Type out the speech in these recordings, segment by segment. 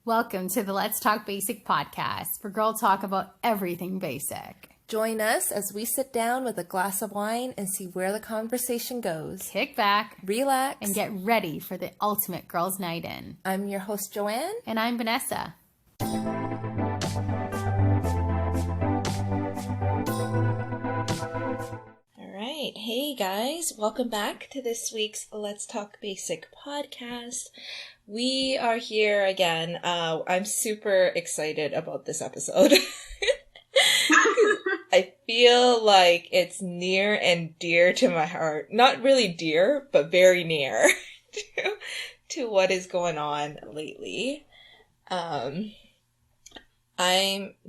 Welcome to the Let's Talk Basic podcast, where girls talk about everything basic. Join us as we sit down with a glass of wine and see where the conversation goes. Kick back, relax, and get ready for the ultimate girls' night in. I'm your host, Joanne. And I'm Vanessa. Alright, hey guys, welcome back to this week's Let's Talk Basic podcast. We are here again. I'm super excited about this episode. I feel like it's near and dear to my heart. Not really dear, but very near to what is going on lately. I'm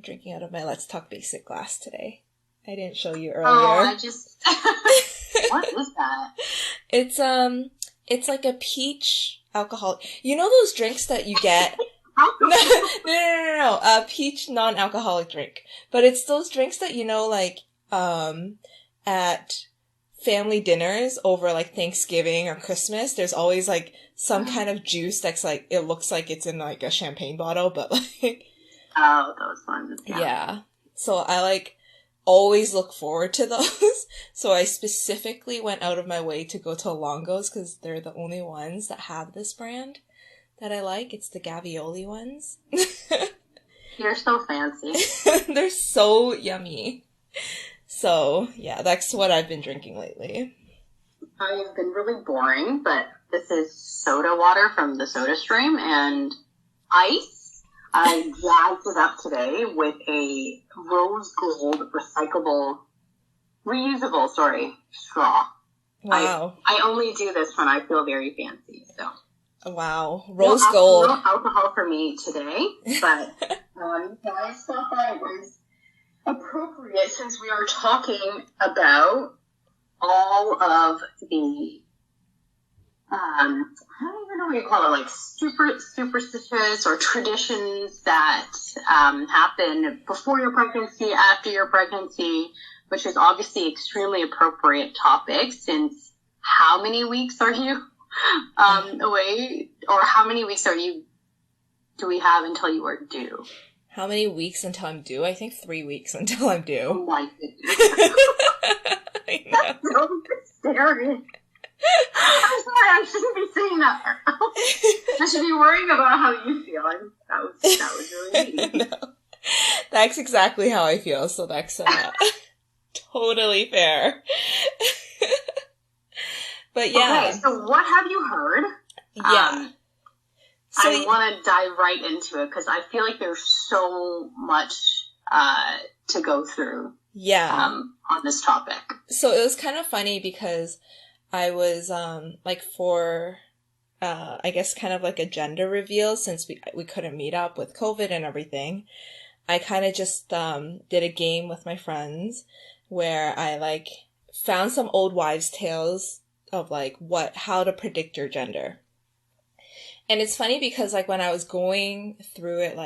drinking out of my Let's Talk Basic glass today. I didn't show you earlier. Oh, what is that? It's like a peach alcohol. You know those drinks that you get? No. A peach non-alcoholic drink. But it's those drinks that, like, at family dinners over, like, Thanksgiving or Christmas, there's always, like, some kind of juice that's, like, it looks like it's in, like, a champagne bottle, but, like... Oh, those ones. Yeah. So I, always look forward to those. So I specifically went out of my way to go to Longo's because they're the only ones that have this brand that I like. It's the Gavioli ones. You're so fancy. They're so yummy. So, yeah, that's what I've been drinking lately. I have been really boring, but this is soda water from the Soda Stream and ice. I jazzed it up today with a rose gold reusable straw. Wow. I only do this when I feel very fancy, so. Wow. Rose gold. No alcohol for me today, but I thought that it was appropriate since we are talking about all of the I don't even know what you call it, like superstitious or traditions that happen before your pregnancy, after your pregnancy, which is obviously extremely appropriate topic since how many weeks are you away, or how many weeks do we have until you are due? How many weeks until I'm due? I think 3 weeks until I'm due. Oh my goodness. I know. That's so scary. I'm sorry, I shouldn't be saying that. I should be worrying about how you feel. That was really neat. No. That's exactly how I feel, so that's totally fair. But yeah. Okay, so what have you heard? Yeah. I want to dive right into it because I feel like there's so much to go through. Yeah. On this topic. So it was kind of funny because I was, for, I guess kind of like a gender reveal since we couldn't meet up with COVID and everything. I kind of just, did a game with my friends where I, found some old wives' tales of, how to predict your gender. And it's funny because, when I was going through it,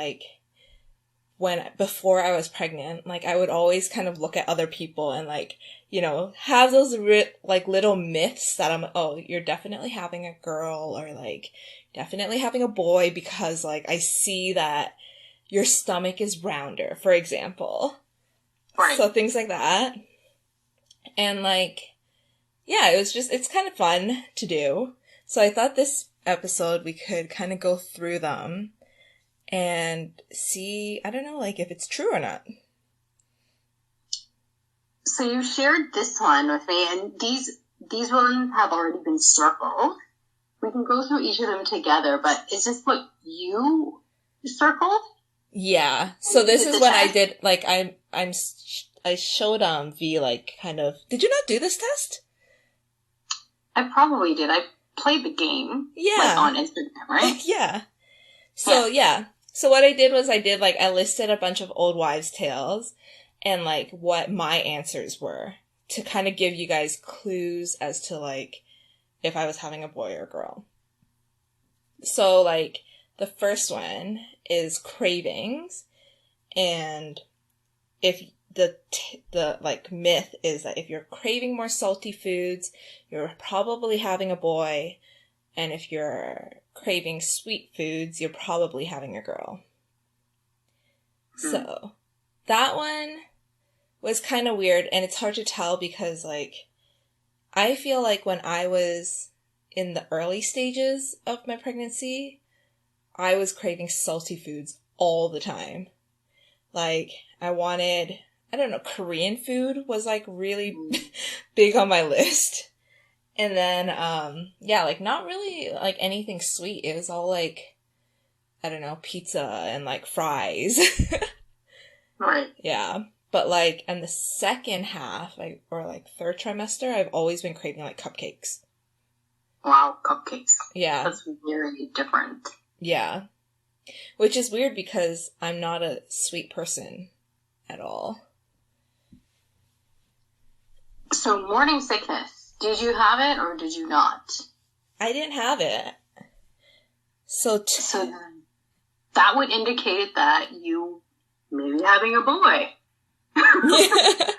before I was pregnant, I would always kind of look at other people and, have those, little myths that you're definitely having a girl or, definitely having a boy because, I see that your stomach is rounder, for example. Right. So things like that. And, it's kind of fun to do. So I thought this episode we could kind of go through them and see, I don't know, if it's true or not. So you shared this one with me, and these ones have already been circled. We can go through each of them together, but is this what you circled? Yeah. So this is what I did, I showed V, kind of... Did you not do this test? I probably did. I played the game. Yeah. On Instagram, right? Yeah. So, yeah. So what I did was I listed a bunch of old wives' tales and, what my answers were to kind of give you guys clues as to, if I was having a boy or a girl. So, the first one is cravings, and if the myth is that if you're craving more salty foods, you're probably having a boy. And if you're craving sweet foods, you're probably having a girl. So that one was kind of weird, and it's hard to tell because, like, I feel like when I was in the early stages of my pregnancy, I was craving salty foods all the time. Like, I wanted, I don't know, Korean food was, like, really big on my list. And then, yeah, like, not really, like, anything sweet. It was all, like, I don't know, pizza and, like, fries. Right. Yeah. But, like, in the second half, like, or, like, third trimester, I've always been craving, like, cupcakes. Wow, cupcakes. Yeah. That's very different. Yeah. Which is weird because I'm not a sweet person at all. So, morning sickness. Did you have it or did you not? I didn't have it. So that would indicate that you may be having a boy. The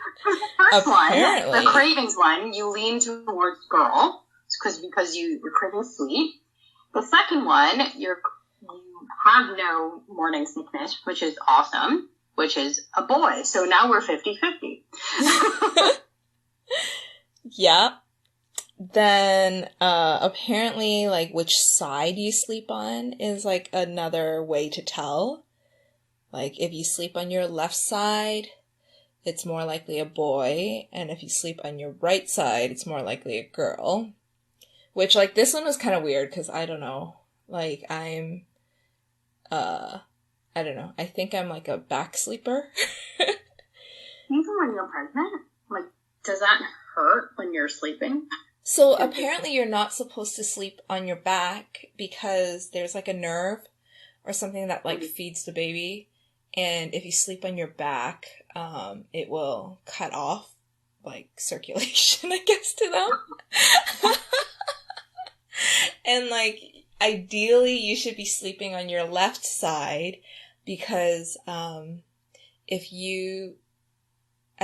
first Apparently. one, the cravings one, you lean towards girl because you're craving sweet. The second one, you have no morning sickness, which is awesome, which is a boy. So now we're 50-50. Yeah. Then, apparently, like, which side you sleep on is, like, another way to tell. Like, if you sleep on your left side, it's more likely a boy. And if you sleep on your right side, it's more likely a girl. Which, like, this one was kind of weird, because I don't know. Like, I don't know. I think I'm, like, a back sleeper. Even when you're pregnant? Like, does that hurt when you're sleeping? So apparently you're not supposed to sleep on your back because there's like a nerve or something that like feeds the baby. And if you sleep on your back, it will cut off like circulation, I guess, to them. And like ideally you should be sleeping on your left side because I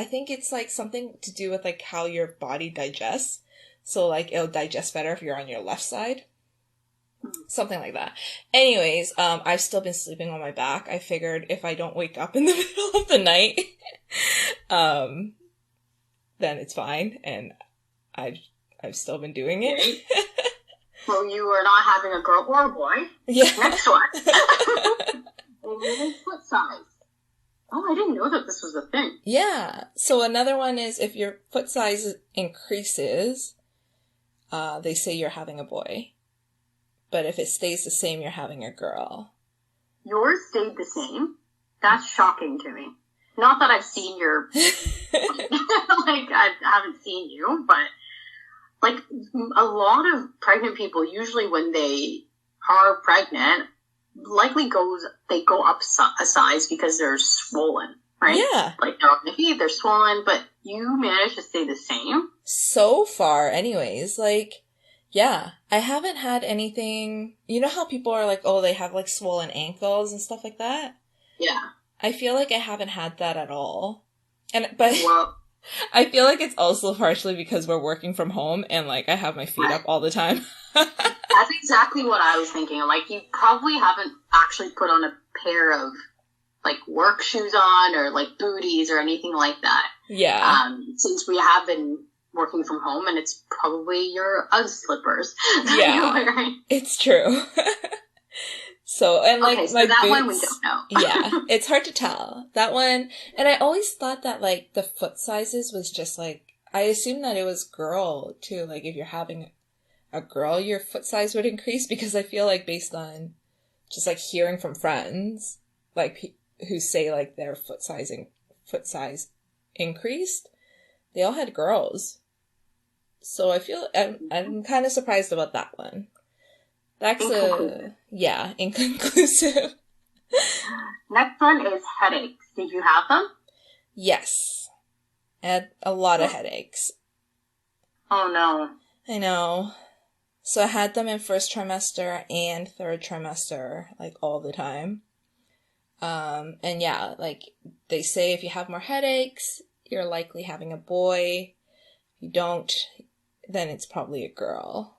think it's like something to do with like how your body digests. So, like, it'll digest better if you're on your left side. Something like that. Anyways, I've still been sleeping on my back. I figured if I don't wake up in the middle of the night, then it's fine. And I've still been doing it. Well, you are not having a girl or a boy. Yeah. Next one. Foot size. Oh, I didn't know that this was a thing. Yeah. So another one is if your foot size increases, they say you're having a boy. But if it stays the same, you're having a girl. Yours stayed the same? That's shocking to me. Not that I've seen your... like, I haven't seen you, but... Like, a lot of pregnant people, usually when they are pregnant, they go up a size because they're swollen, right? Yeah. Like, they're on the feet, they're swollen, but you managed to stay the same. So far, anyways, like, yeah, I haven't had anything, you know how people are like, oh, they have like swollen ankles and stuff like that? Yeah. I feel like I haven't had that at all. But Well, I feel like it's also partially because we're working from home and like I have my feet up all the time. That's exactly what I was thinking. Like, you probably haven't actually put on a pair of, like, work shoes on or, like, booties or anything like that. Yeah. Since we have been working from home, and it's probably your UGG slippers. Yeah. It's true. So, and, like, okay, so my that boots, one we don't know. Yeah, it's hard to tell. That one, and I always thought that, like, the foot sizes was just, like, I assumed that it was girl, too. Like, if you're having a girl, your foot size would increase, because I feel like based on just, like, hearing from friends, like, who say, like, their foot size increased, they all had girls. So I feel, I'm kind of surprised about that one. That's inconclusive. Next one is headaches. Did you have them? Yes. I had a lot of headaches. Oh, no. I know. So I had them in first trimester and third trimester, like, all the time. And yeah, like, they say if you have more headaches, you're likely having a boy. If you don't, then it's probably a girl.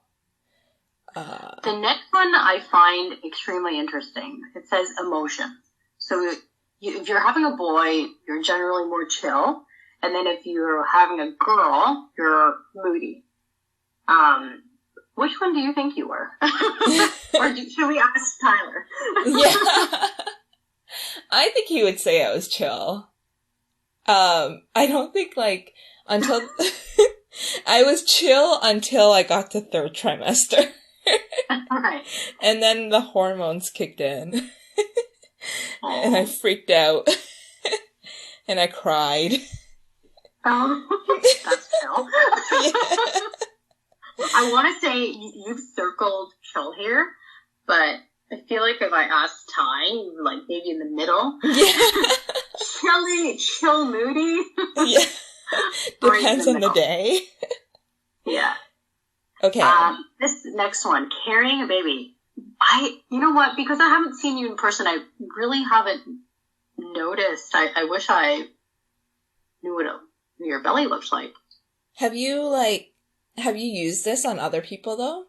The next one I find extremely interesting. It says emotion. So if you're having a boy, you're generally more chill. And then if you're having a girl, you're moody. Which one do you think you were? Or should we ask Tyler? Yeah. I think he would say I was chill. I don't think, like, until... I was chill until I got to third trimester. Right. And then the hormones kicked in. And I freaked out. And I cried. Oh, that's chill. Yeah. I want to say you've circled chill here, but I feel like if I asked Ty, like maybe in the middle. Yeah. Chill, moody. Yeah. Depends on the day. Yeah. Okay. This next one, carrying a baby. You know what? Because I haven't seen you in person, I really haven't noticed. I wish I knew what your belly looks like. Have you used this on other people though?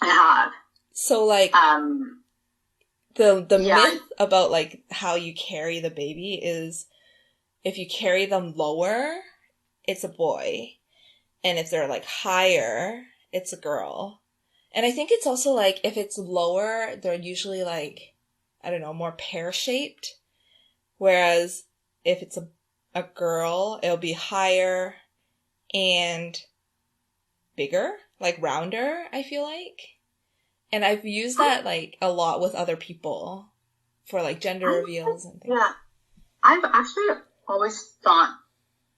I have. So like, the yeah, myth about like how you carry the baby is if you carry them lower, it's a boy. And if they're like higher, it's a girl. And I think it's also like if it's lower, they're usually like, I don't know, more pear-shaped. Whereas if it's a girl, it'll be higher and bigger, like rounder, I feel like. And I've used that like a lot with other people for like gender reveals and things. Yeah. I've actually always thought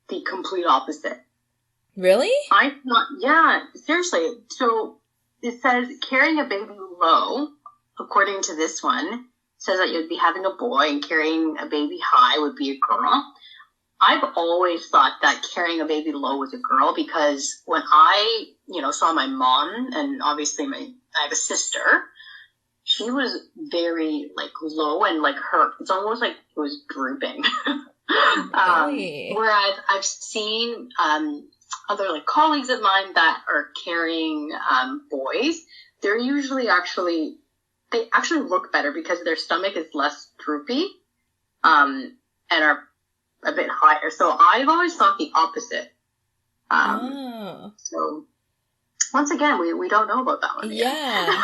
the complete opposite. Really? I thought, yeah, seriously. So it says carrying a baby low, according to this one, says that you'd be having a boy and carrying a baby high would be a girl. I've always thought that carrying a baby low was a girl because when I, saw my mom and obviously I have a sister, she was very like low and like it's almost like it was drooping. Really? Whereas I've seen, other like colleagues of mine that are carrying, boys, they're usually they actually look better because their stomach is less droopy, and are a bit higher. So I've always thought the opposite. So once again, we don't know about that one yet. Yeah.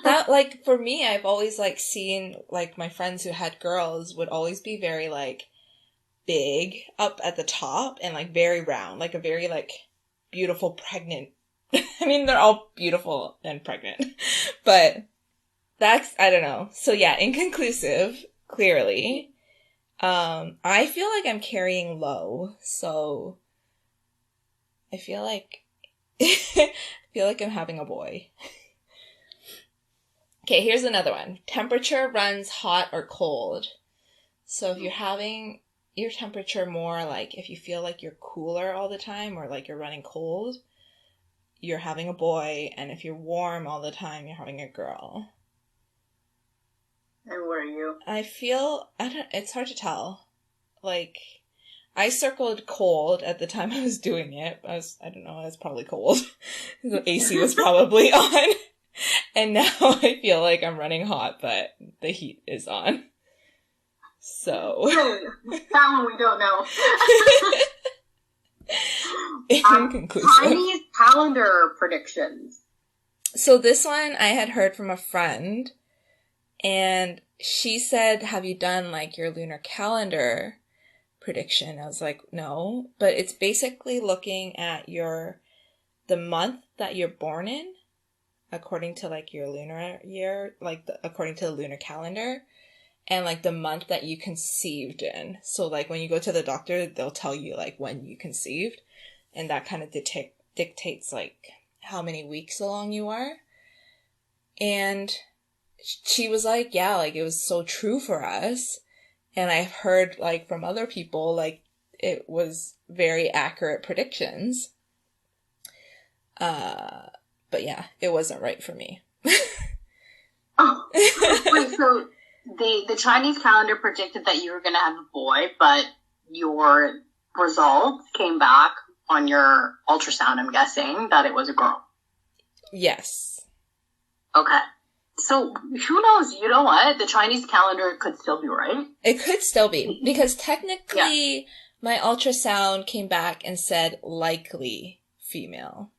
That, like, for me, I've always, like, seen, like, my friends who had girls would always be very, like, big up at the top and, like, very round. Like, a very, like, beautiful pregnant. I mean, they're all beautiful and pregnant. But that's, I don't know. So, yeah, inconclusive, clearly. I feel like I'm carrying low, so I feel like I'm having a boy. Okay, here's another one. Temperature runs hot or cold. So if you're having your temperature more like if you feel like you're cooler all the time or like you're running cold, you're having a boy, and if you're warm all the time, you're having a girl. And where are you? It's hard to tell. Like, I circled cold at the time I was doing it. I don't know, I was probably cold. The AC was probably on. And now I feel like I'm running hot, but the heat is on. So. That one we don't know. Inconclusive. Chinese calendar predictions. So this one I had heard from a friend, and she said, have you done like your lunar calendar prediction? I was like, no, but it's basically looking at the month that you're born in, according to like your lunar year, like according to the lunar calendar, and like the month that you conceived in. So like when you go to the doctor, they'll tell you like when you conceived, and that kind of dictates like how many weeks along you are. And she was like, yeah, like it was so true for us. And I've heard like from other people, like it was very accurate predictions. But yeah, it wasn't right for me. Oh, wait, so the Chinese calendar predicted that you were going to have a boy, but your results came back on your ultrasound, I'm guessing, that it was a girl. Yes. Okay. So who knows? You know what? The Chinese calendar could still be right. It could still be, because technically my ultrasound came back and said likely female.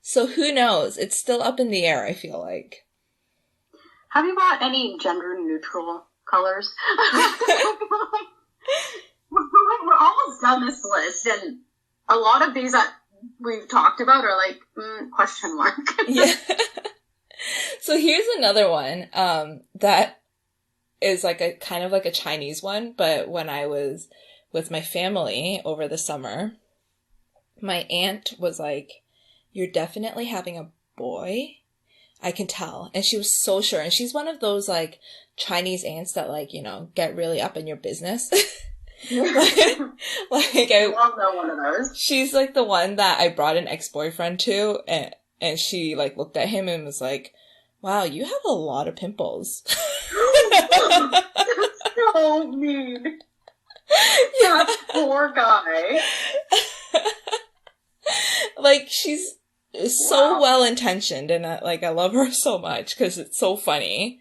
So who knows? It's still up in the air, I feel like. Have you bought any gender neutral colors? We're almost done this list, and a lot of these that we've talked about are like, question mark. Yeah. So here's another one that is like a kind of like a Chinese one, but when I was with my family over the summer, my aunt was like, "You're definitely having a boy. I can tell." And she was so sure. And she's one of those like Chinese aunts that like, get really up in your business. I love that one of those. She's like the one that I brought an ex-boyfriend to, and she like looked at him and was like, "Wow, you have a lot of pimples." So mean. Yeah, poor guy. Like, she's so well-intentioned, and I love her so much because it's so funny.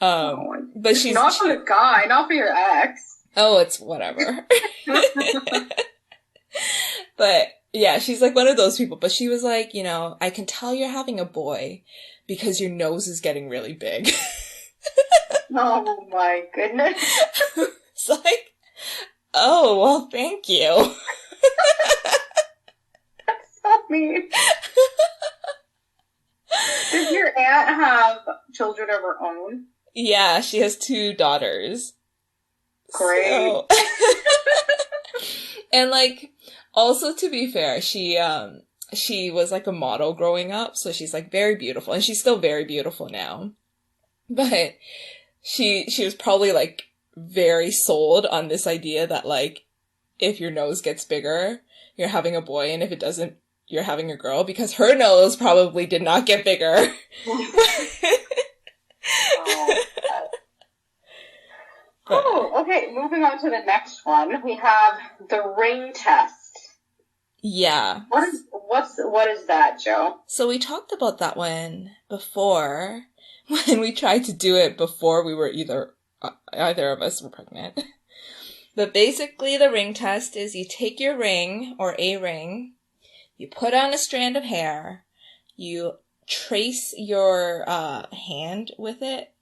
But she's not for the guy, not for your ex. Oh, it's whatever. But yeah, she's like one of those people. But she was like, I can tell you're having a boy because your nose is getting really big. Oh my goodness. It's like, oh, well, thank you. That's so mean. Does your aunt have children of her own? Yeah, she has 2 daughters. Great. So, and like, also to be fair, she was like a model growing up, so she's like very beautiful, and she's still very beautiful now. But she was probably like very sold on this idea that like, if your nose gets bigger, you're having a boy, and if it doesn't, you're having a girl, because her nose probably did not get bigger. Oh, okay. Moving on to the next one, we have the ring test. Yeah. What is that, Joe? So we talked about that one before, when we tried to do it before we were either of us were pregnant. But basically, the ring test is you take your ring or a ring, you put on a strand of hair, you trace your hand with it,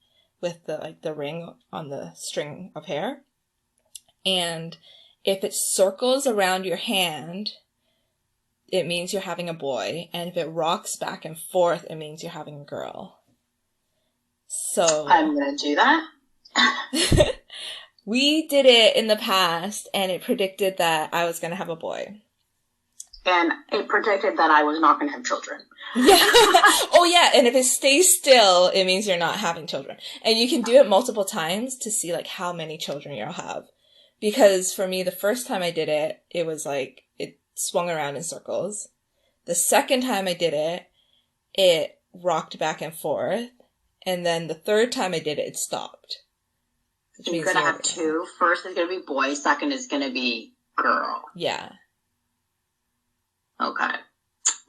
with the ring on the string of hair. And if it circles around your hand, it means you're having a boy. And if it rocks back and forth, it means you're having a girl. So I'm going to do that. We did it in the past, and it predicted that I was going to have a boy. And it predicted that I was not going to have children. Yeah. Oh, yeah. And if it stays still, it means you're not having children. And you can do it multiple times to see like how many children you'll have. Because for me, the first time I did it, it was like it swung around in circles. The second time I did it, it rocked back and forth. And then the third time I did it, it stopped. So you're going to have 2. First is going to be boy. Second is going to be girl. Yeah. Okay.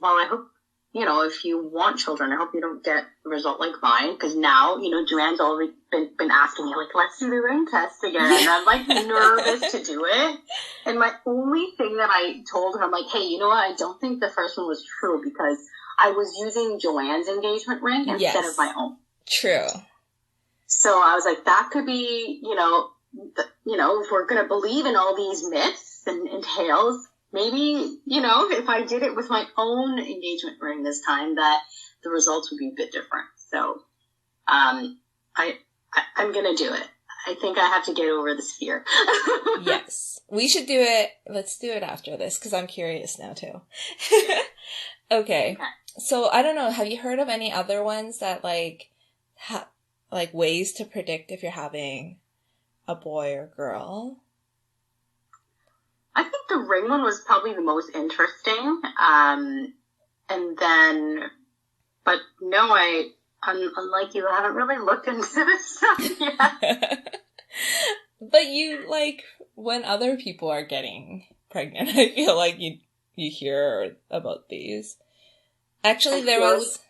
Well, I hope, if you want children, I hope you don't get a result like mine. Because now, Joanne's already been asking me, like, let's do the ring test again. And I'm, like, nervous to do it. And my only thing that I told her, I'm like, hey, you know what? I don't think the first one was true because I was using Joanne's engagement ring instead of my own. True. So I was like, that could be, if we're going to believe in all these myths and tales, maybe, if I did it with my own engagement ring this time, that the results would be a bit different. So I'm going to do it. I think I have to get over this fear. Yes. We should do it. Let's do it after this because I'm curious now too. Okay. So I don't know. Have you heard of any other ones that like ways to predict if you're having a boy or girl? I think the ring one was probably the most interesting. And then, but no, unlike you, I haven't really looked into this stuff yet. But you, when other people are getting pregnant, I feel like you hear about these. Actually, there was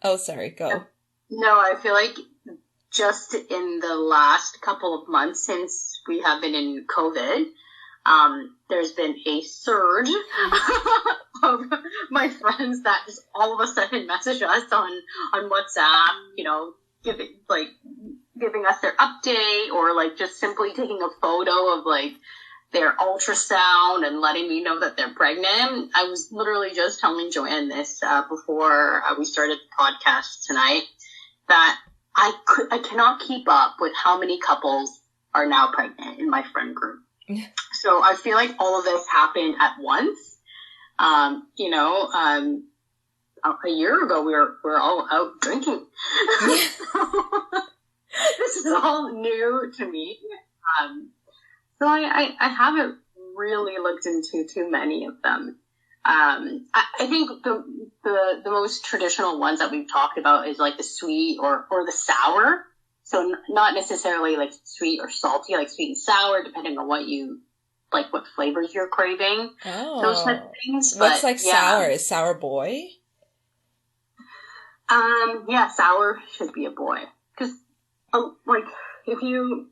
Oh, sorry, go. No, I feel like just in the last couple of months since we have been in COVID, there's been a surge of my friends that just all of a sudden message us on WhatsApp, you know, giving us their update, or like just simply taking a photo of like their ultrasound and letting me know that they're pregnant. I was literally just telling Joanne this before we started the podcast tonight, that I cannot keep up with how many couples are now pregnant in my friend group. So I feel like all of this happened at once. You know, a year ago we were all out drinking. This is all new to me. So I haven't really looked into too many of them. I think the most traditional ones that we've talked about is like the sweet or the sour. So not necessarily like sweet or salty, like sweet and sour, depending on what you like, what flavors you're craving. Oh. Those type of things. What's but, like sour? Is sour boy? Yeah, sour should be a boy. Because, like, if you,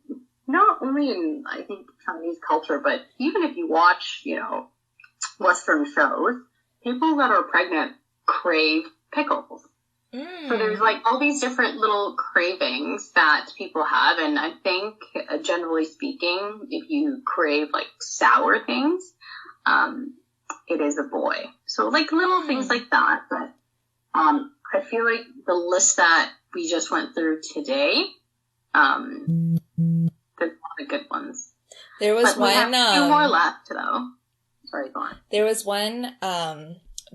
not only in, I think, Chinese culture, but even if you watch, you know, Western shows, people that are pregnant crave pickles. So there's like all these different little cravings that people have, and I think generally speaking, if you crave like sour things, it is a boy. So like little things like that, but I feel like the list that we just went through today, there's a lot of good ones. There was but we have one. a few more left though. Sorry, go on. There was one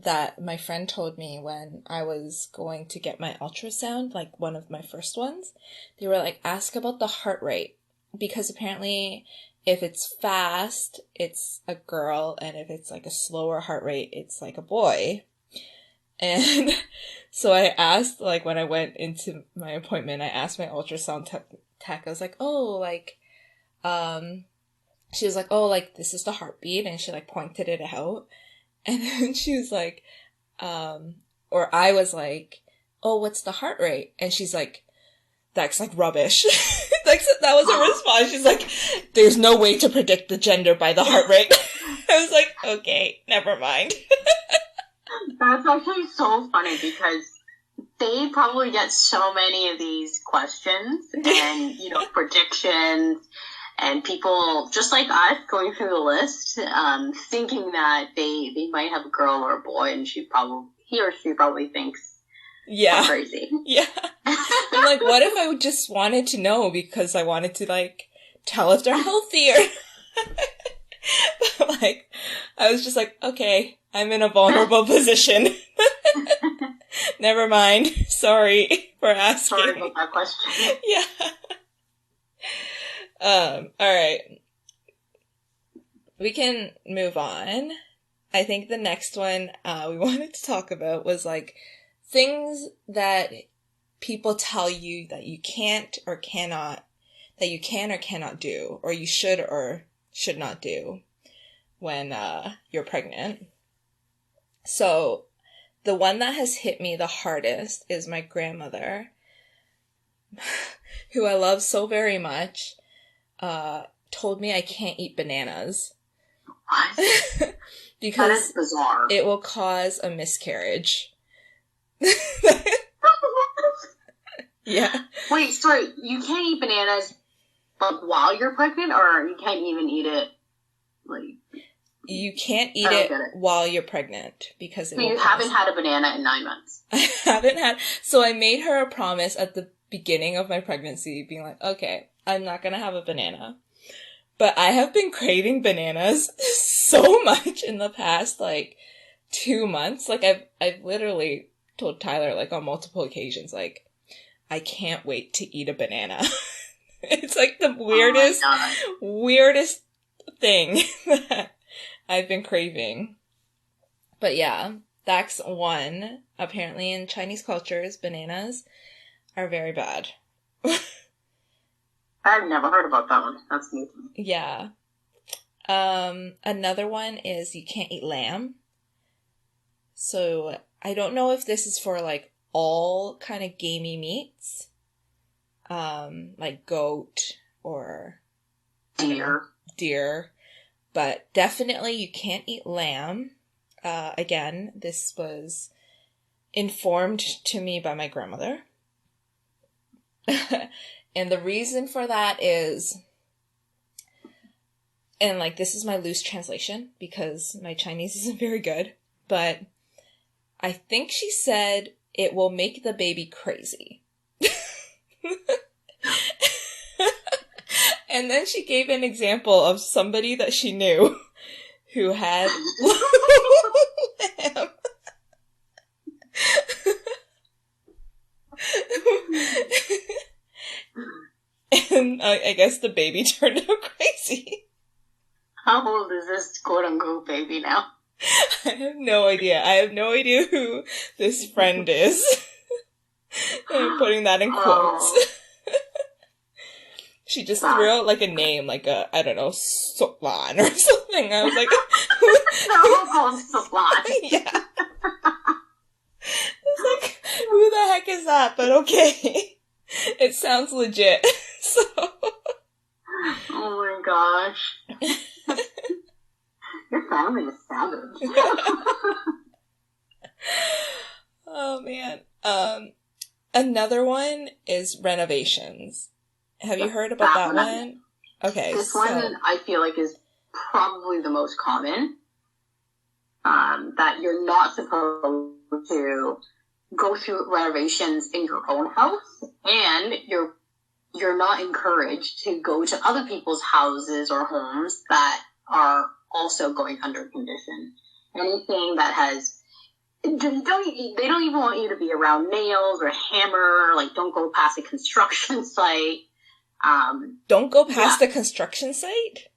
that my friend told me when I was going to get my ultrasound, like one of my first ones. They were like, ask about the heart rate, because apparently if it's fast, it's a girl, and if it's like a slower heart rate, it's like a boy. And so I asked, like when I went into my appointment, I asked my ultrasound tech, I was like, oh, like, she was like, oh, like this is the heartbeat, and she like pointed it out. And then she was like, or I was like, oh, what's the heart rate? And she's like, that's like rubbish. Like, that was her response. She's like, there's no way to predict the gender by the heart rate. I was like, okay, never mind. That's actually so funny because they probably get so many of these questions and, you know, predictions. And people, just like us, going through the list, thinking that they might have a girl or a boy, and he or she probably thinks I'm crazy. Yeah. I'm like, what if I just wanted to know because I wanted to, like, tell if they're healthy or... But, like, I was just like, okay, I'm in a vulnerable position. Never mind. Sorry for asking. Sorry about that question. Yeah. Alright. We can move on. I think the next one we wanted to talk about was like things that people tell you that you can't or cannot, that you can or cannot do, or you should or should not do when you're pregnant. So the one that has hit me the hardest is my grandmother, who I love so very much. Told me I can't eat bananas. What? Because that is bizarre. It will cause a miscarriage. Yeah. Wait, sorry, you can't eat bananas like while you're pregnant, or you can't even eat it like... You can't eat it while you're pregnant because it will you haven't had a banana in 9 months. I haven't had... So I made her a promise at the beginning of my pregnancy, being like, okay, I'm not gonna have a banana. But I have been craving bananas so much in the past, like, 2 months. Like, I've literally told Tyler, like, on multiple occasions, like, I can't wait to eat a banana. It's, like, the weirdest thing that I've been craving. But, yeah, that's one. Apparently, in Chinese cultures, bananas are very bad. I've never heard about that one. That's new to me. Yeah. Another one is you can't eat lamb. So I don't know if this is for like all kind of gamey meats, like goat or deer, but definitely you can't eat lamb. Again, this was informed to me by my grandmother. And the reason for that is, and like this is my loose translation because my Chinese isn't very good, but I think she said it will make the baby crazy. And then she gave an example of somebody that she knew who had lamb. And I guess the baby turned out crazy. How old is this quote-unquote baby now? I have no idea. I have no idea who this friend is. I'm putting that in quotes. Oh. She just threw out like a name, like a, I don't know, Sotlan or something. I was like, They're all called Sotlan. yeah. I was like, who the heck is that? But okay. It sounds legit. So. Oh my gosh. Your family is savage. Oh man. Another one is Renovations. Have you heard about that one? Okay. This one I feel like is probably the most common. That you're not supposed to go through renovations in your own house, and you're not encouraged to go to other people's houses or homes that are also going under condition. Anything that has, they don't even want you to be around nails or hammer. Like, don't go past a construction site. Don't go past the construction site?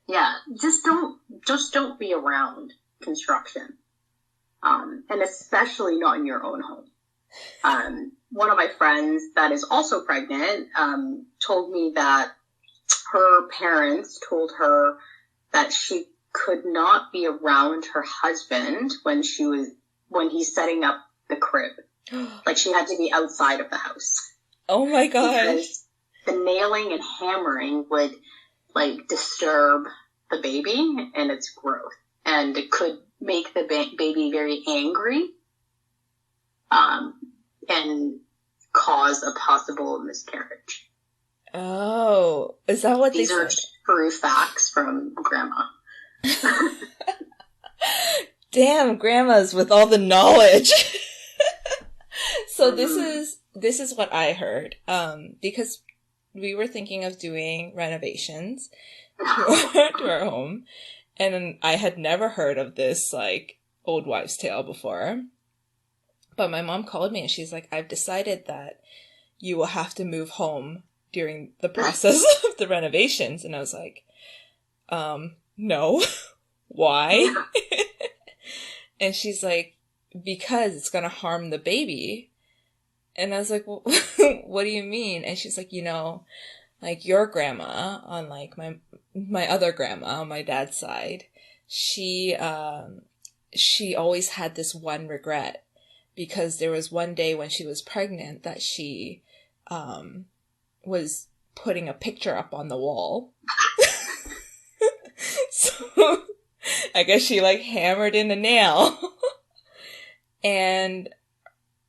Yeah, just don't be around construction. And especially not in your own home. One of my friends that is also pregnant, told me that her parents told her that she could not be around her husband when he's setting up the crib. Like, she had to be outside of the house. Oh my gosh. Because the nailing and hammering would, like, disturb the baby and its growth. And it could make the baby very angry, and cause a possible miscarriage. Oh, is that what These are true facts from Grandma. Damn, Grandma's with all the knowledge. So this is what I heard. Because we were thinking of doing renovations to our home, and I had never heard of this, like, old wives' tale before. But my mom called me and she's like, I've decided that you will have to move home during the process of the renovations. And I was like, no. Why? And she's like, because it's going to harm the baby. And I was like, well, what do you mean? And she's like, like your grandma on like my other grandma on my dad's side, she always had this one regret, because there was one day when she was pregnant that she was putting a picture up on the wall. So I guess she like hammered in a nail. And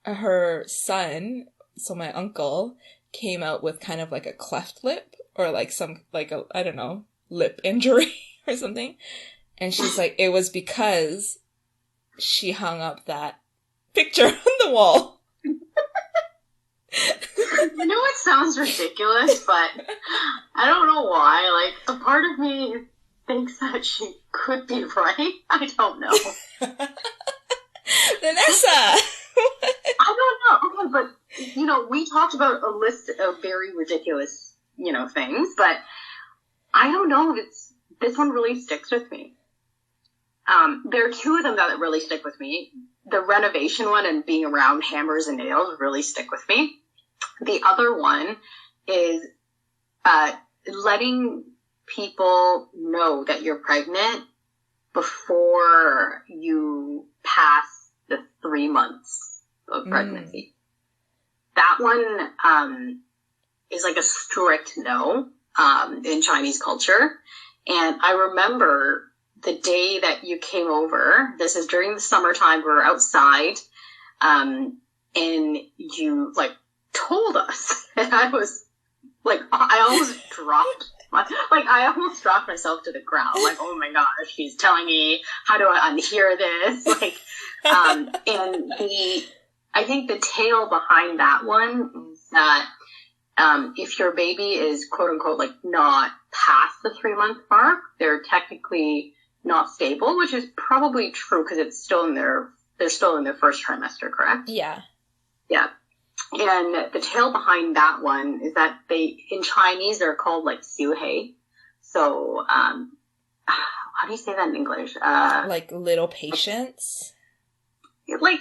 her son, so my uncle, came out with kind of like a cleft lip, or like some, like a, I don't know, lip injury or something. And she's like, it was because she hung up that picture on the wall. You know, it sounds ridiculous, but I don't know why. Like, a part of me thinks that she could be right. I don't know. Vanessa! I don't know. Okay, but, we talked about a list of very ridiculous, things, but I don't know. This one really sticks with me. There are two of them that really stick with me. The renovation one and being around hammers and nails really stick with me. The other one is letting people know that you're pregnant before you pass the 3 months of pregnancy. that one is like a strict no in Chinese culture. And I remember the day that you came over, this is during the summertime, we were outside, and you like told us, and I was like, I almost dropped I almost dropped myself to the ground. Like, oh my gosh, she's telling me, how do I unhear this? And I think the tale behind that one is that if your baby is quote unquote like not past the 3-month mark, they're technically not stable, which is probably true because they're still in their first trimester, correct? Yeah. Yeah. And the tale behind that one is that in Chinese, they're called like xiuhei. So, how do you say that in English? Like little patients? Like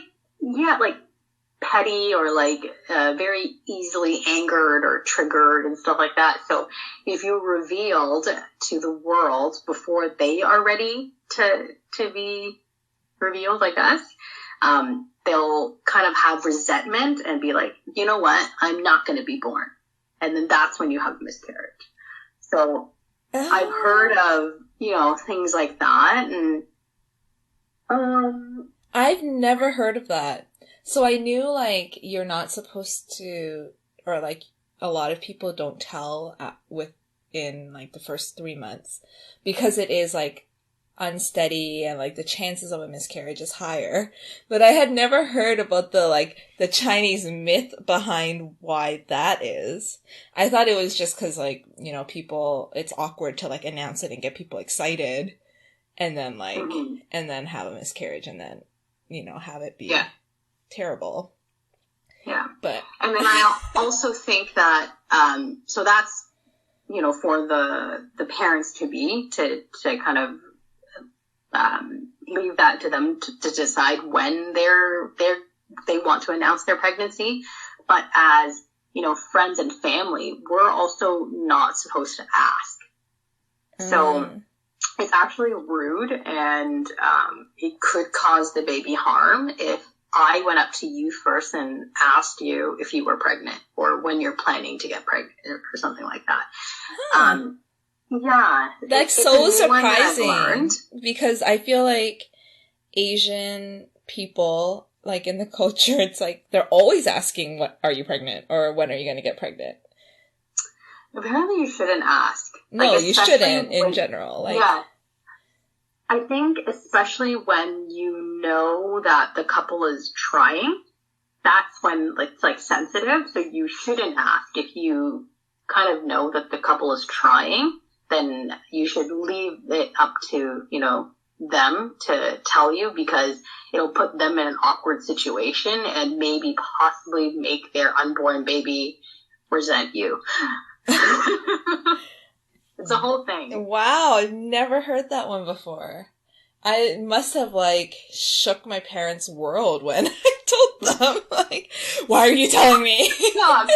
petty or like very easily angered or triggered and stuff like that. So if you're revealed to the world before they are ready to be revealed like us, they'll kind of have resentment and be like, you know what, I'm not going to be born. And then that's when you have a miscarriage. So I've heard of, things like that. And I've never heard of that. So I knew, like, you're not supposed to, or, like, a lot of people don't tell within, like, the first 3 months because it is, like, unsteady and, like, the chances of a miscarriage is higher. But I had never heard about the Chinese myth behind why that is. I thought it was just because, like, people, it's awkward to, like, announce it and get people excited and then, like, and then have a miscarriage and then, have it be... Yeah. terrible. Yeah. And then I also think that so that's for the parents to kind of leave that to them to decide when they want to announce their pregnancy. But as friends and family, we're also not supposed to ask. So it's actually rude, and it could cause the baby harm if I went up to you first and asked you if you were pregnant or when you're planning to get pregnant or something like that. Yeah. That's so surprising because I feel like Asian people, like in the culture, it's like they're always asking, "What are you pregnant?" or "When are you going to get pregnant?" Apparently you shouldn't ask. No, you shouldn't in general. Like, yeah. I think especially when you know that the couple is trying, that's when it's like sensitive. So you shouldn't ask. If you kind of know that the couple is trying, then you should leave it up to, them to tell you, because it'll put them in an awkward situation and maybe possibly make their unborn baby resent you. It's a whole thing. Wow, I've never heard that one before. I must have, like, shook my parents' world when I told them, like, why are you telling me? Yeah,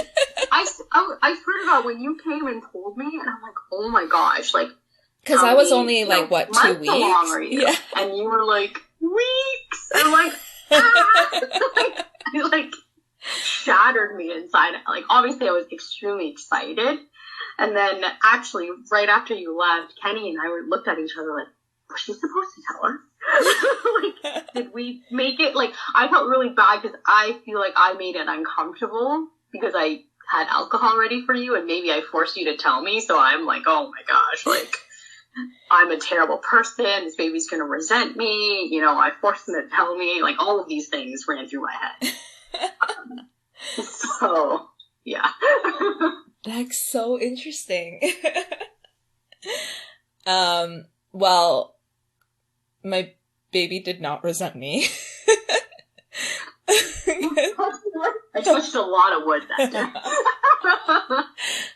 I heard about when you came and told me, and I'm like, oh my gosh, like, because I was only, like, what, 2 weeks? How long are you? Yeah. And you were like, weeks! And I'm like, ah! It, like, shattered me inside. Like, obviously I was extremely excited. And then actually, right after you left, Kenny and I looked at each other like, was she supposed to tell us? Like, did we make it? Like, I felt really bad because I feel like I made it uncomfortable because I had alcohol ready for you and maybe I forced you to tell me. So I'm like, oh my gosh, like, I'm a terrible person. This baby's going to resent me. I forced him to tell me. Like, all of these things ran through my head. So, yeah. That's so interesting. Well, my baby did not resent me. I touched a lot of wood that day.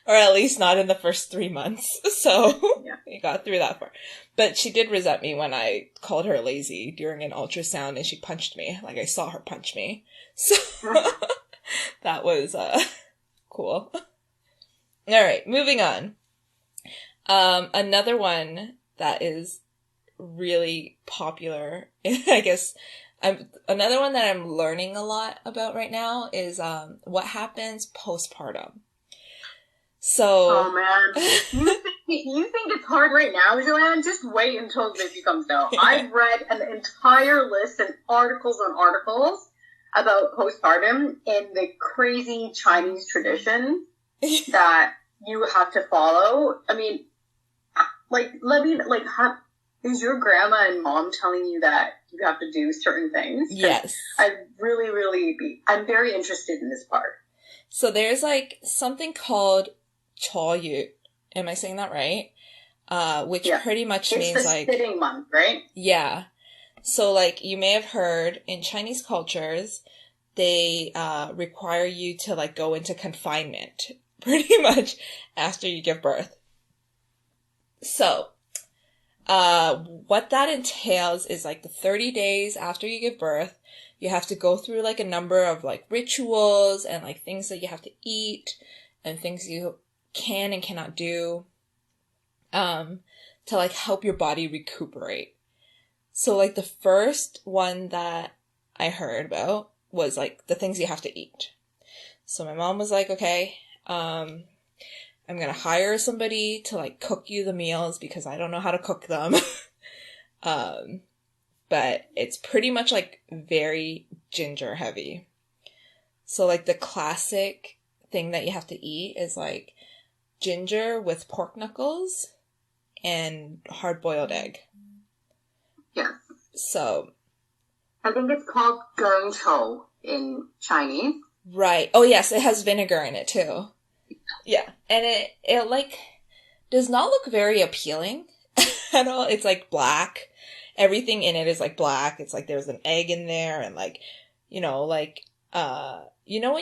Or at least not in the first 3 months. So yeah. We got through that far. But she did resent me when I called her lazy during an ultrasound and she punched me. Like, I saw her punch me. So that was cool. All right, moving on. Another one that is really popular, I guess, Another one that I'm learning a lot about right now is what happens postpartum. So, Oh man, you think it's hard right now, Joanne? Just wait until the baby comes out. Yeah. I've read an entire list and articles on articles about postpartum and the crazy Chinese traditions that you have to follow. I mean, is your grandma and mom telling you that you have to do certain things? Yes. I'm very interested in this part. So there's like something called Toyu. Am I saying that right? Which pretty much means it's the like sitting month, right? Yeah. So like you may have heard in Chinese cultures, they require you to like go into confinement pretty much after you give birth. So, what that entails is like the 30 days after you give birth, you have to go through like a number of like rituals and like things that you have to eat and things you can and cannot do, to like help your body recuperate. So like the first one that I heard about was like the things you have to eat. So my mom was like, okay, I'm going to hire somebody to like cook you the meals because I don't know how to cook them. But it's pretty much like very ginger heavy. So like the classic thing that you have to eat is like ginger with pork knuckles and hard-boiled egg. Yes. So I think it's called gongchou in Chinese. Right. Oh yes, it has vinegar in it too. Yeah. And it like does not look very appealing at all. It's like black. Everything in it is like black. It's like there's an egg in there and like, when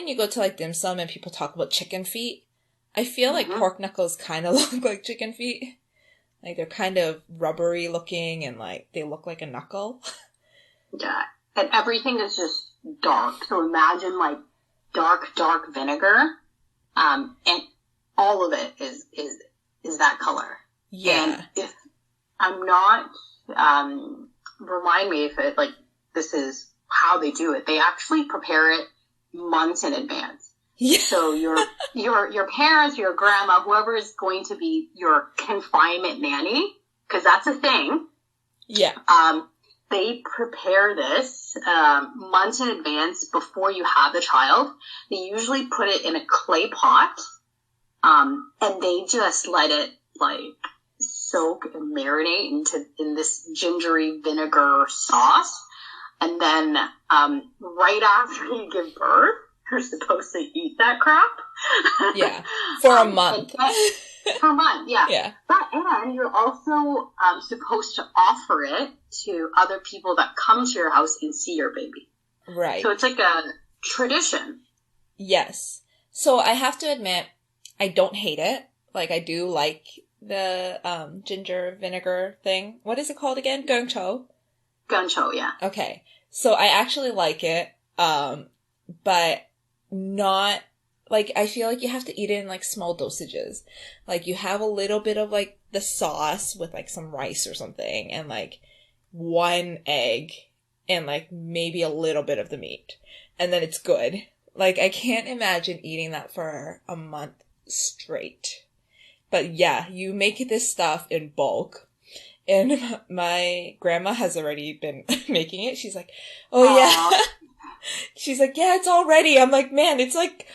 you go to like dim sum and people talk about chicken feet, I feel like pork knuckles kind of look like chicken feet. Like they're kind of rubbery looking and like they look like a knuckle. Yeah. And everything is just dark. So imagine like dark vinegar. And all of it is that color. Yeah. And if I'm not, remind me if it, like, this is how they do it. They actually prepare it months in advance. Yeah. So your parents, your grandma, whoever is going to be your confinement nanny, because that's a thing. Yeah. They prepare this months in advance before you have the child. They usually put it in a clay pot, and they just let it like soak and marinate in this gingery vinegar sauce. And then right after you give birth, you're supposed to eat that crap. Yeah, for a month. For a month, yeah. Yeah. And you're also supposed to offer it to other people that come to your house and see your baby. Right. So it's like a tradition. Yes. So I have to admit, I don't hate it. Like, I do like the ginger vinegar thing. What is it called again? Gongchou? Gongchou, yeah. Okay. So I actually like it, but not... Like, I feel like you have to eat it in, like, small dosages. Like, you have a little bit of, like, the sauce with, like, some rice or something, and, like, one egg, and, like, maybe a little bit of the meat. And then it's good. Like, I can't imagine eating that for a month straight. But, yeah, you make this stuff in bulk. And my grandma has already been making it. She's like, oh, yeah. She's like, yeah, it's all ready. I'm like, man, it's, like...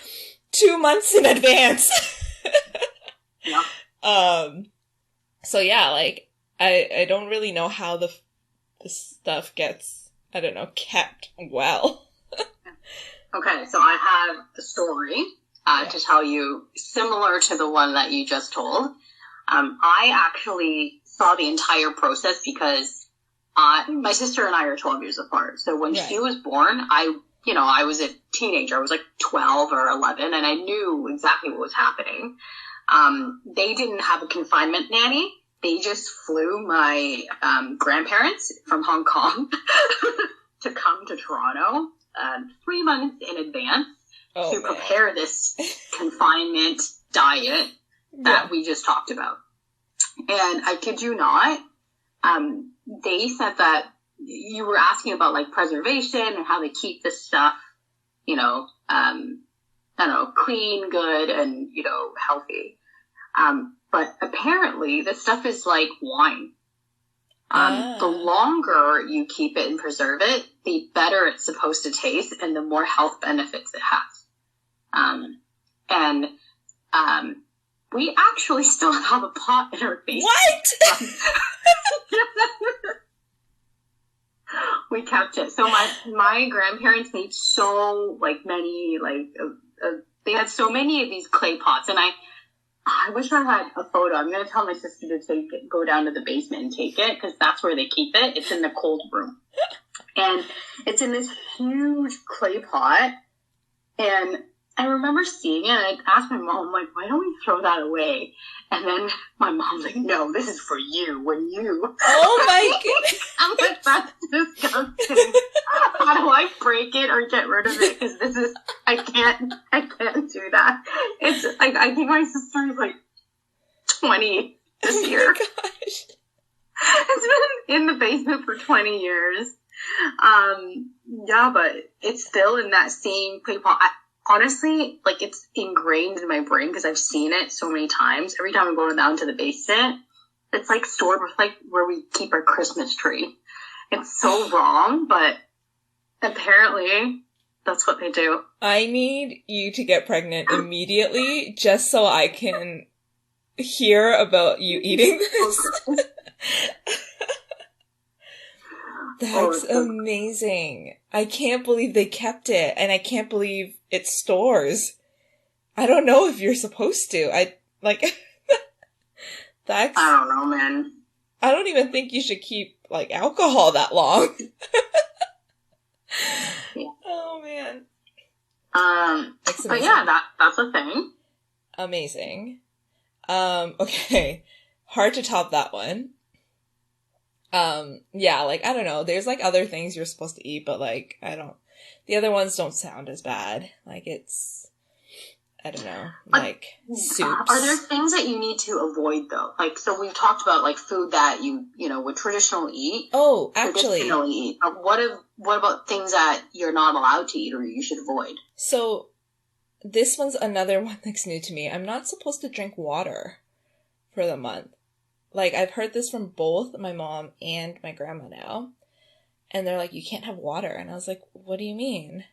2 months in advance. Yeah. So yeah, like, I don't really know how the stuff gets, I don't know, kept well. Okay, so I have a story to tell you similar to the one that you just told. I actually saw the entire process because my sister and I are 12 years apart. So when she was born, I was a teenager. I was like 12 or 11, and I knew exactly what was happening. They didn't have a confinement nanny. They just flew my grandparents from Hong Kong to come to Toronto 3 months in advance to prepare this confinement diet that we just talked about. And I kid you not, they said that you were asking about like preservation and how they keep this stuff, I don't know, clean, good, and, healthy. But apparently this stuff is like wine. The longer you keep it and preserve it, the better it's supposed to taste and the more health benefits it has. We actually still have a pot in our basement. What? We kept it. So my grandparents made so many they had so many of these clay pots, and I wish I had a photo. I'm gonna tell my sister to go down to the basement and take it, because that's where they keep it. It's in the cold room, and it's in this huge clay pot. And I remember seeing it, and I asked my mom, like, why don't we throw that away? And then my mom's like, no, this is for you, when you. Oh my goodness. I'm like, that's disgusting. How do I break it or get rid of it? Because I can't do that. It's like, I think my sister is like 20 this year. Oh my gosh. It's been in the basement for 20 years. Yeah, but it's still in that same clay pot. Honestly, like, it's ingrained in my brain because I've seen it so many times. Every time I go down to the basement, it's like stored with like where we keep our Christmas tree. It's so wrong, but apparently that's what they do. I need you to get pregnant immediately just so I can hear about you eating this. That's amazing. I can't believe they kept it, and I can't believe it stores. I don't know if you're supposed to. That's... I don't know, man. I don't even think you should keep, like, alcohol that long. Yeah. Oh, man. But yeah, that's a thing. Amazing. Okay. Hard to top that one. Yeah, like, I don't know. There's, like, other things you're supposed to eat, but, like, the other ones don't sound as bad. Like, I don't know, like, soups. Are there things that you need to avoid, though? Like, so we've talked about, like, food that you would traditionally eat. Oh, actually. Traditionally eat. What about things that you're not allowed to eat or you should avoid? So, this one's another one that's new to me. I'm not supposed to drink water for the month. Like, I've heard this from both my mom and my grandma now. And they're like, you can't have water. And I was like, what do you mean?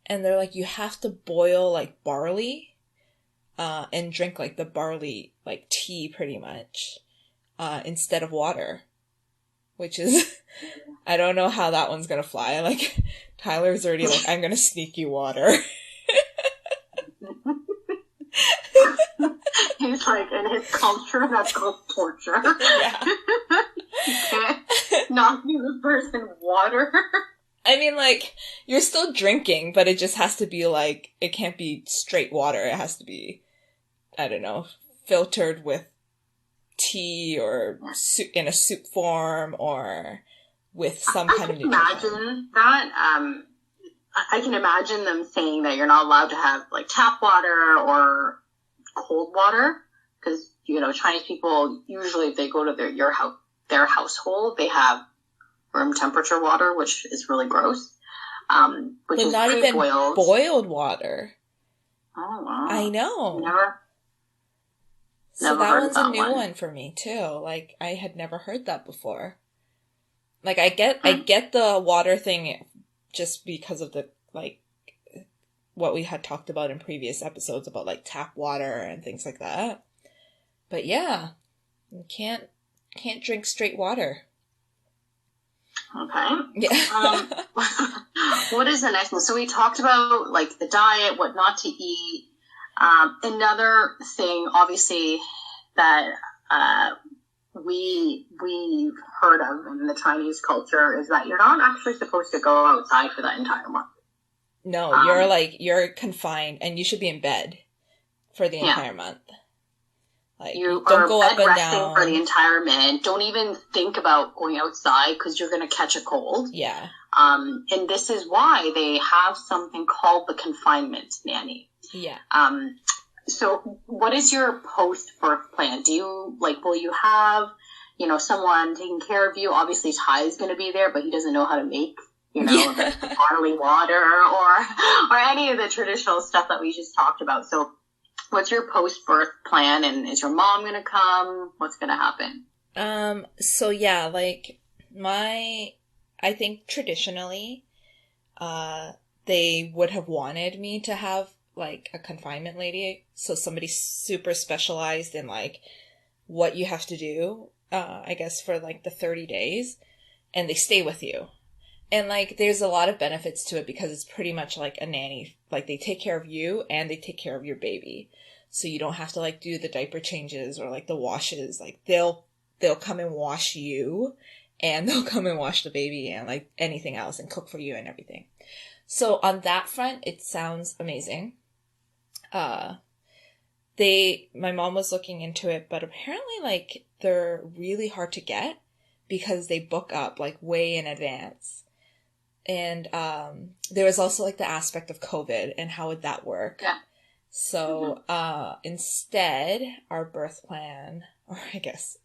And they're like, you have to boil, like, barley, and drink, like, the barley, like, tea, pretty much, instead of water. Which is, I don't know how that one's gonna fly. Like, Tyler's already like, I'm gonna sneak you water. He's like, in his culture, that's called torture. Yeah. You can't not give the person water. I mean, like, you're still drinking, but it just has to be, like, it can't be straight water. It has to be, I don't know, filtered with tea or in a soup form or with some kind of nutrition. Imagine that. I can imagine them saying that you're not allowed to have, like, tap water or cold water, because, Chinese people, usually if they go to their household, they have room temperature water, which is really gross. Which but is not even boiled water. Oh, wow. I know. So that one's a new one for me too. Like, I had never heard that before. Like, I get the water thing just because of the, like, what we had talked about in previous episodes about, like, tap water and things like that. But yeah, you can't drink straight water. Okay. Yeah. What is the next one? So we talked about, like, the diet, what not to eat. Another thing, obviously, that we've heard of in the Chinese culture is that you're not actually supposed to go outside for that entire month. No, you're confined and you should be in bed for the entire month. Like, you don't go up and resting down for the entire month. Don't even think about going outside because you're going to catch a cold. Yeah. And this is why they have something called the confinement nanny. Yeah. So what is your post-birth plan? Will you have, someone taking care of you. Obviously, Ty is going to be there, but he doesn't know how to make, Yeah. the barley water or any of the traditional stuff that we just talked about. So what's your post-birth plan, and is your mom going to come? What's going to happen? So yeah, like I think traditionally, they would have wanted me to have like a confinement lady. So somebody super specialized in like what you have to do, I guess for like the 30 days, and they stay with you. And like, there's a lot of benefits to it because it's pretty much like a nanny. Like they take care of you and they take care of your baby. So you don't have to like do the diaper changes or like the washes. Like they'll come and wash you, and they'll come and wash the baby and like anything else and cook for you and everything. So on that front, it sounds amazing. My mom was looking into it, but apparently like they're really hard to get because they book up like way in advance. And there was also like the aspect of COVID and how would that work? Yeah. So instead, our birth plan, or I guess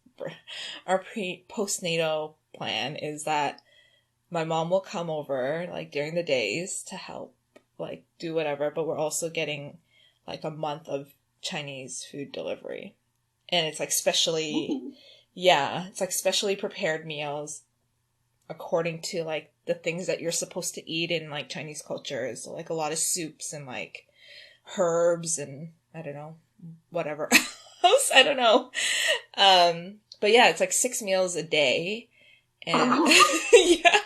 our postnatal plan is that my mom will come over like during the days to help like do whatever, but we're also getting like a month of Chinese food delivery. And it's like specially prepared meals according to like the things that you're supposed to eat in like Chinese culture. So like a lot of soups and like herbs and I don't know, whatever else. I don't know. But yeah, it's like 6 meals a day. And yeah.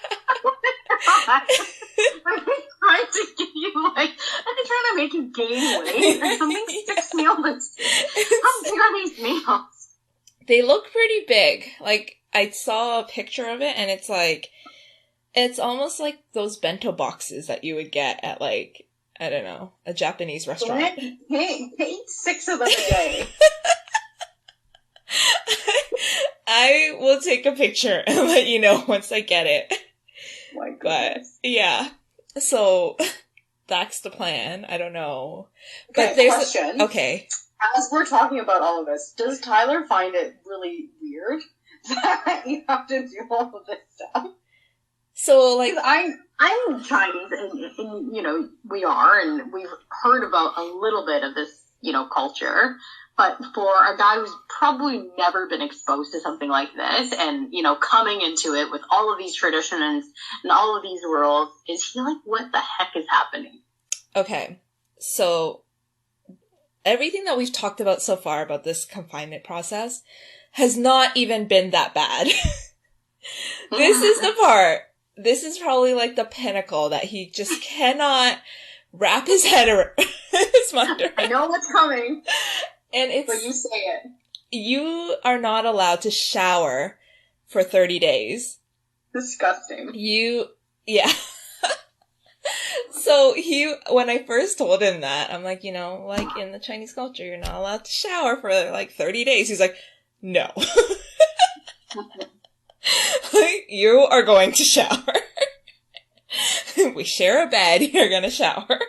I'm trying to give you I'm trying to make you gain weight or something. 6 meals. How big are these meals? They look pretty big. Like I saw a picture of it and it's like, it's almost like those bento boxes that you would get at like, I don't know, a Japanese restaurant. Eat 6 of them a day. I will take a picture and let you know once I get it. My But yeah, so that's the plan. I don't know. Okay, But there's question. Okay. As we're talking about all of this, does Tyler find it really weird that you have to do all of this stuff? So like, I'm Chinese, and we are, and we've heard about a little bit of this culture. But for a guy who's probably never been exposed to something like this and, coming into it with all of these traditions and all of these rules, is he like, what the heck is happening? Okay. So everything that we've talked about so far about this confinement process has not even been that bad. This is the part. This is probably like the pinnacle that he just cannot wrap his head around. His mind around. I know what's coming. And it's, but you say it. You are not allowed to shower for 30 days. Disgusting. Yeah. So when I first told him that, I'm like, like in the Chinese culture, you're not allowed to shower for like 30 days. He's like, no. Like, you are going to shower. We share a bed. You're going to shower.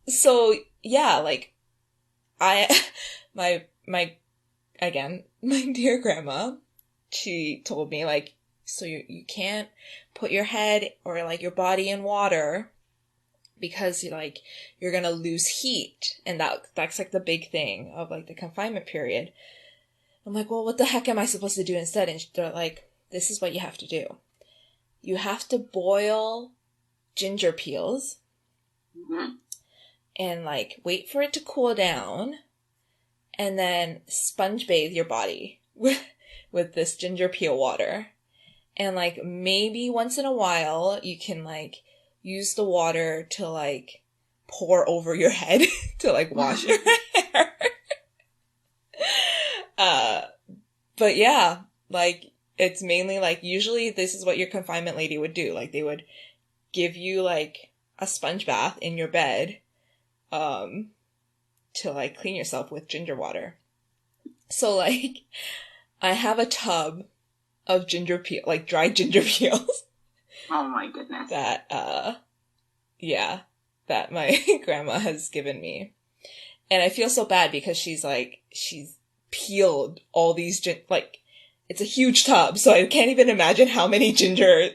So yeah, like my dear grandma, she told me like, so you can't put your head or like your body in water because you're gonna lose heat, and that's like the big thing of like the confinement period. I'm like, well, what the heck am I supposed to do instead? And they're like, this is what you have to do. You have to boil ginger peels. Mm-hmm. And like wait for it to cool down, and then sponge bathe your body with this ginger peel water. And like maybe once in a while you can like use the water to like pour over your head to like wash your hair. But yeah, like it's mainly like usually this is what your confinement lady would do. Like they would give you like a sponge bath in your bed to like clean yourself with ginger water. So like I have a tub of ginger peel, like dried ginger peels. Oh my goodness. That my grandma has given me. And I feel so bad because she's peeled all these, it's a huge tub, so I can't even imagine how many ginger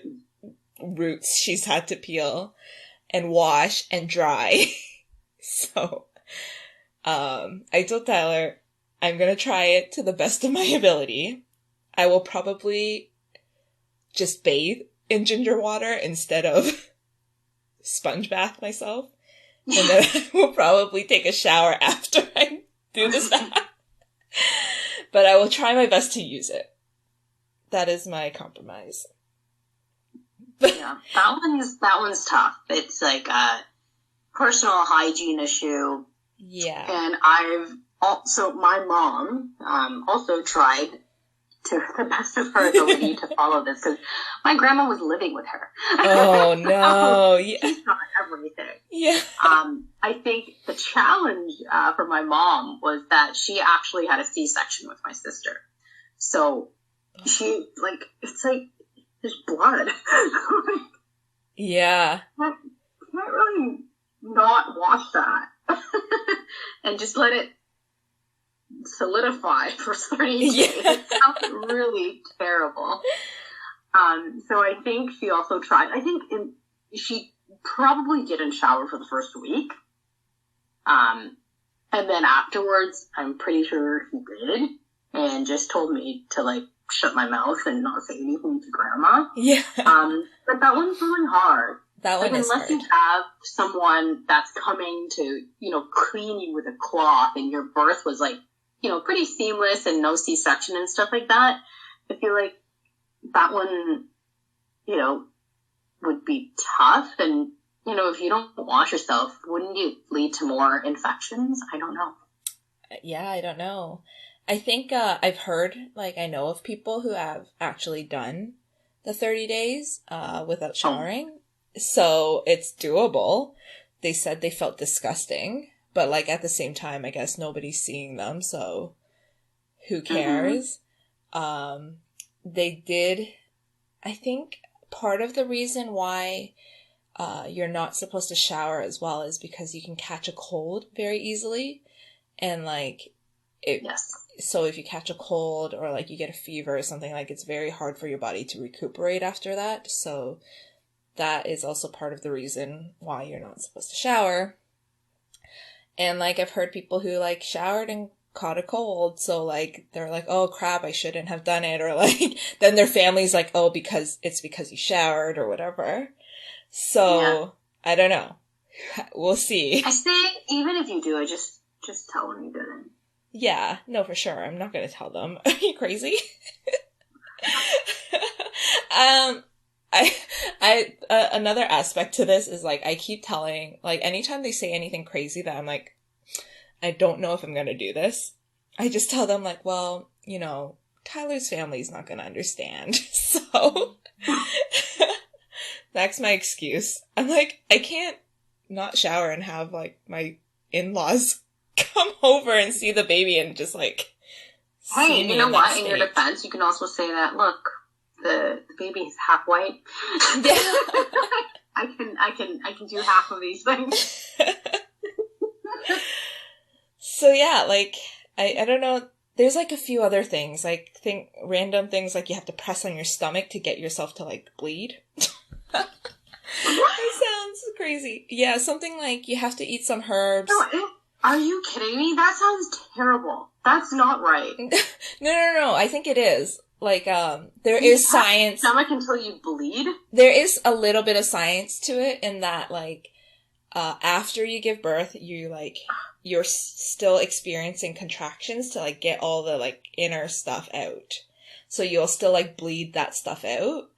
roots she's had to peel and wash and dry. So, I told Tyler, I'm gonna try it to the best of my ability. I will probably just bathe in ginger water instead of sponge bath myself. And then I will probably take a shower after I do this bath. But I will try my best to use it. That is my compromise. Yeah, that one's tough. It's like a personal hygiene issue. Yeah. And my mom also tried to the best of her ability to follow this, because my grandma was living with her. Oh no! Yeah. She saw everything. Yeah. I think the challenge for my mom was that she actually had a C-section with my sister, so she it's like there's blood. Yeah. Can't really not wash that and just let it solidify for 30 days. It sounds really terrible. So I think she also tried. She probably didn't shower for the first week. And then afterwards, I'm pretty sure she did, and just told me to shut my mouth and not say anything to grandma. Yeah. But that one's really hard. That one is unless hard. you have someone that's coming to, clean you with a cloth, and your birth was pretty seamless and no C-section and stuff like that, I feel like that one, would be tough. And, if you don't wash yourself, wouldn't it lead to more infections? I don't know. Yeah, I don't know. I think I've heard, I know of people who have actually done the 30 days without showering. So it's doable. They said they felt disgusting, but at the same time, I guess nobody's seeing them, so who cares? They did, I think part of the reason why you're not supposed to shower as well is because you can catch a cold very easily. And yes. So if you catch a cold or you get a fever or something, it's very hard for your body to recuperate after that. So that is also part of the reason why you're not supposed to shower. And I've heard people who showered and caught a cold, so they're oh crap, I shouldn't have done it, or then their family's oh, because you showered or whatever. So yeah. I don't know. We'll see. I say even if you do it, just tell them you didn't. Yeah, no, for sure. I'm not gonna tell them. Are you crazy? I another aspect to this is I keep telling, anytime they say anything crazy that I'm I don't know if I'm gonna do this, I just tell them well, Tyler's family's not gonna understand. So that's my excuse. I'm I can't not shower and have my in-laws come over and see the baby and just hey, you know what? In your defense, you can also say that, look, the baby is half white. Yeah. I can do half of these things. So yeah, I don't know. There's a few other things, random things you have to press on your stomach to get yourself to bleed. That sounds crazy. Yeah, something you have to eat some herbs. No, are you kidding me? That sounds terrible. That's not right. No. I think it is. There is science. Stomach until you bleed? There is a little bit of science to it in that, after you give birth, you're still experiencing contractions to, get all the, inner stuff out. So you'll still, bleed that stuff out.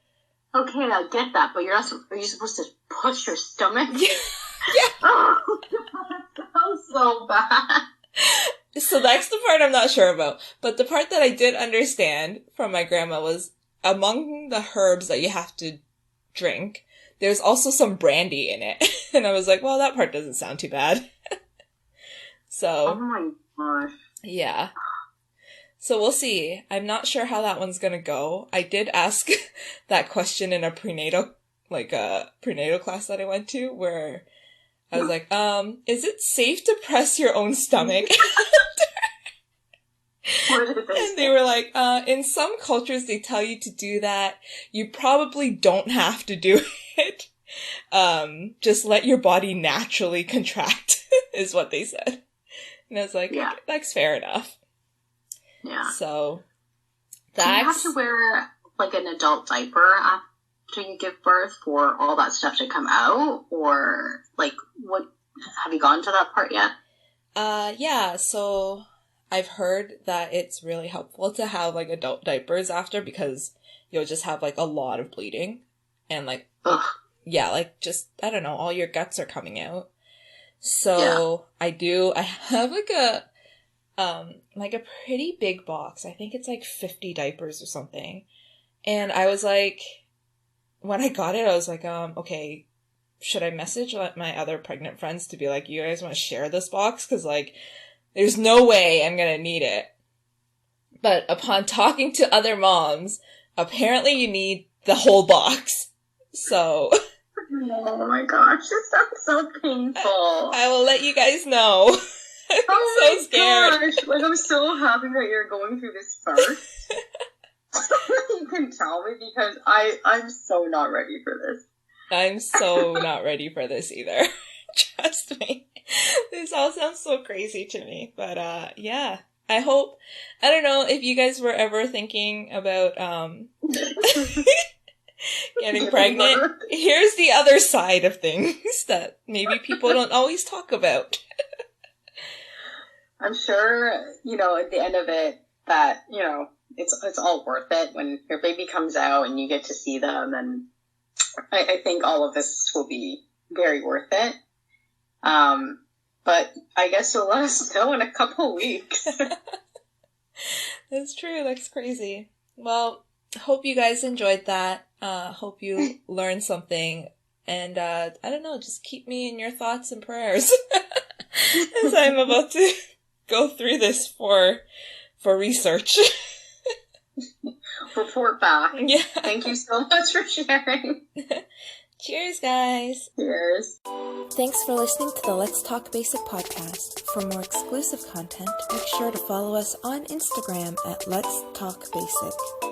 Okay, I get that, but are you supposed to push your stomach? Yeah. Oh, that sounds so bad. So that's the part I'm not sure about. But the part that I did understand from my grandma was among the herbs that you have to drink, there's also some brandy in it. And I was well, that part doesn't sound too bad. So. Oh my gosh. Yeah. So we'll see. I'm not sure how that one's gonna go. I did ask that question in a prenatal class that I went to, where I was is it safe to press your own stomach? What What did they And say? they were like, in some cultures they tell you to do that. You probably don't have to do it. Just let your body naturally contract, is what they said. And I was like, Yeah. that's fair enough. Yeah. So, Do you have that's... to wear, like, an adult diaper after you give birth for all that stuff to come out? Or, like, what, have you gone to that part yet? Yeah, so I've heard that it's really helpful to have, like, adult diapers after because you'll just have, like, a lot of bleeding. And, like, Ugh. yeah, like, just, I don't know, all your guts are coming out. So, I have, like a pretty big box. I think it's, like, 50 diapers or something. And I was like, when I got it, I was like, okay, should I message my other pregnant friends to be like, you guys want to share this box? Because, like, there's no way I'm going to need it. But upon talking to other moms, apparently you need the whole box. So... Oh my gosh, this sounds so painful. I will let you guys know. I'm so scared. Gosh, like, I'm so happy that you're going through this first. You can tell me because I'm so not ready for this. I'm so not ready for this either. Trust me. This all sounds so crazy to me. But, yeah. I don't know if you guys were ever thinking about, getting pregnant. Here's the other side of things that maybe people don't always talk about. I'm sure, at the end of it, that, it's all worth it when your baby comes out and you get to see them. And I think all of this will be very worth it. But I guess you'll let us know in a couple weeks. That's true. That's crazy. Well, hope you guys enjoyed that. Hope you learned something. And, I don't know, just keep me in your thoughts and prayers as I'm about to go through this for research. Report back. Yeah. Thank you so much for sharing. Cheers, guys. Cheers. Thanks for listening to the Let's Talk Basic podcast. For more exclusive content, make sure to follow us on Instagram at Let's Talk Basic.